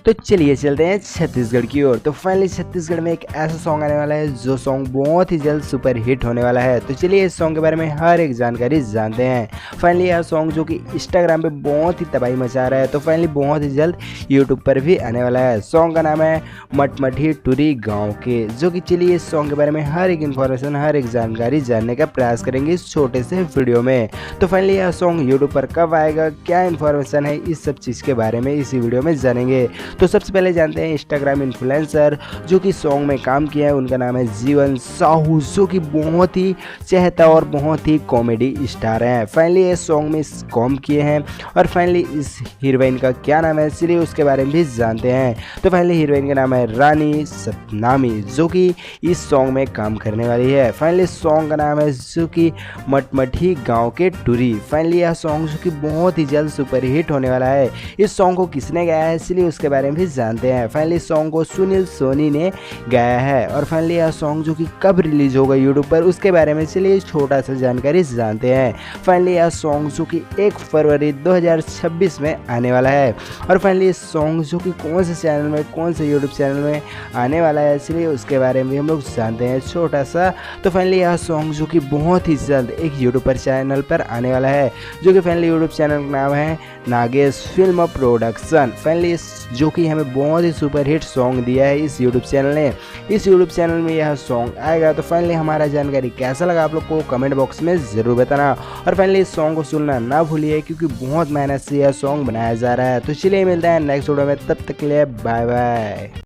तो चलिए चलते हैं छत्तीसगढ़ की ओर। तो फाइनली छत्तीसगढ़ में एक ऐसा सॉन्ग आने वाला है जो सॉन्ग बहुत ही जल्द सुपर हिट होने वाला है। तो चलिए इस सॉन्ग के बारे में हर एक जानकारी जानते हैं। फाइनली यह सॉन्ग जो कि इंस्टाग्राम पे बहुत ही तबाही मचा रहा है, तो फाइनली बहुत ही जल्द यूट्यूब पर भी आने वाला है। सॉन्ग का नाम है मटमठी टुरी गाँव के, जो कि चलिए इस सॉन्ग के बारे में हर एक इन्फॉर्मेशन, हर एक जानकारी जानने का प्रयास करेंगे इस छोटे से वीडियो में। तो फाइनली यह सॉन्ग यूट्यूब पर कब आएगा, क्या इन्फॉर्मेशन है, इस सब चीज़ के बारे में इसी वीडियो में जानेंगे। तो सबसे पहले जानते हैं इंस्टाग्राम इन्फ्लुएंसर जो कि सॉन्ग में काम किया है, उनका नाम है जीवन साहू, जो कि बहुत ही चहता और बहुत ही कॉमेडी स्टार हैं। फाइनली ये सॉन्ग में काम किए हैं और फाइनली इस हीरोइन का क्या नाम है, चलिए उसके बारे में भी जानते हैं। तो फाइनली हीरोइन का नाम है रानी सतनामी, जो कि इस सॉन्ग में काम करने वाली है। फाइनली सॉन्ग का नाम है जो कि मटमठी गाँव के टुरी। फाइनली यह सॉन्ग जो कि बहुत ही जल्द सुपर हिट होने वाला है। इस सॉन्ग को किसने गाया है, इसलिए उसके बारे में भी जानते हैं। फाइनली सॉन्ग को सुनील सोनी ने गाया है और फाइनली यह सॉन्ग जो कि कब रिलीज होगा यूट्यूब पर, उसके बारे में चलिए छोटा सा जानकारी जानते हैं। फाइनली यह सॉन्ग जो कि 1 फरवरी 2026 में आने वाला है और फाइनली इस सॉन्ग जो कि कौन से चैनल में, कौन से यूट्यूब चैनल में आने वाला है, इसलिए उसके बारे में भी हम लोग जानते हैं छोटा सा। तो फाइनली यह सॉन्ग जो कि बहुत ही जल्द एक यूट्यूब पर चैनल पर आने वाला है, जो कि फाइनली यूट्यूब चैनल का नाम है नागेश फिल्म प्रोडक्शन। फाइनली जो कि हमें बहुत ही सुपर हिट सॉन्ग दिया है इस यूट्यूब चैनल ने। इस यूट्यूब चैनल में यह सॉन्ग आएगा। तो फाइनली हमारा जानकारी कैसा लगा आप लोग को कमेंट बॉक्स में ज़रूर बताना और फाइनली इस सॉन्ग को सुनना ना भूलिए, क्योंकि बहुत मेहनत से यह सॉन्ग बनाया जा रहा है। तो चलिए मिलता है नेक्स्ट वीडियो में, तब तक के लिए बाय बाय।